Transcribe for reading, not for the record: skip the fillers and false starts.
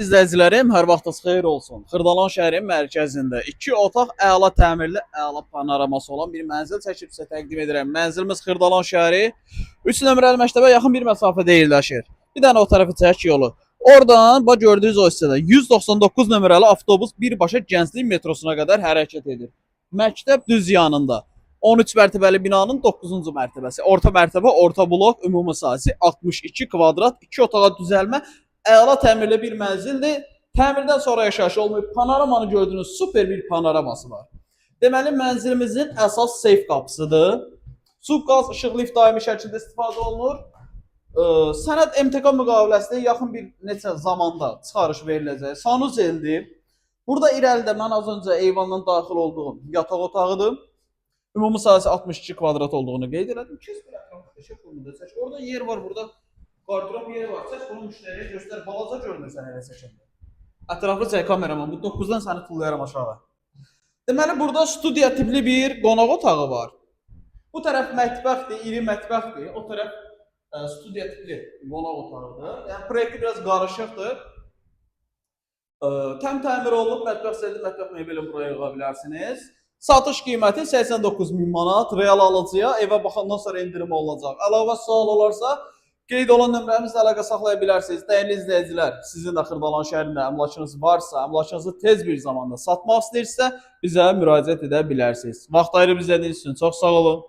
İzləyicilərim, hər vaxtınız xeyir olsun. Xırdalan şəhərin mərkəzində 2 otaq əla təmirli, əla panoraması olan bir mənzil çəkib sizə təqdim edirəm. Mənzilimiz Xırdalan şəhəri 3 nömrəli məktəbə yaxın bir məsafədə yerləşir. Bir dənə o tərəfi çək yolu. Oradan bax gördüyünüz o hissədə 199 nömrəli avtobus birbaşa Gənclik metrosuna qədər hərəkət edir. Məktəb düz yanında. 13 mərtəbəli binanın 9-cu mərtəbəsi. Orta mərtəbə, orta blok, ümumi sahəsi 62 kvadrat, 2 otağa düzəlmə, əla təmirli bir mənzildir. Təmirdən sonra yaşayış olmayıb. Panoramanı gördüyünüz super bir panoraması var. Deməli, mənzilimizin əsas seyf qapısıdır. Su, qaz, işıq, lift daimi şəkildə istifadə olunur. Sənəd MTK müqaviləsinə yaxın bir neçə zamanda çıxarış veriləcək. Sanuzeldir. Burada irəlidə mən az öncə eyvandan daxil olduğum yataq otağıdır. Ümumi sahəsi 62 kvadrat olduğunu qeyd elədim. Orada yer var, burada qardırop yeri var. Çək bunu müştəriyə göstər. Balaca görünürsən elə seçəndə. Ətraflı çək kameraman. Bu 9-dan səni tullayaram aşağı. Deməli, burada studiya tipli bir qonaq otağı var. Bu tərəf mətbəxdir, iri mətbəxdir. O tərəf studiya tipli qonaq otağıdır. Yəni, proyekti biraz qarışıqdır. Təm təmir olunub, mətbəx səhəli, mətbəx mebeli buraya yığa bilərsiniz. Satış qiyməti 89.000 manat, real alıcıya evə baxandan sonra indirim olacaq. Əlavə sual olarsa, qeyd olan nömrəmizlə əlaqə saxlaya bilərsiniz. Dəyərli izləyicilər, sizin də Xırdalan şəhərində əmlakınız varsa, əmlakınızı tez bir zamanda satmaq istəyirsə, bizə müraciət edə bilərsiniz. Vaxt ayırıb izlədiyiniz üçün çox sağ olun.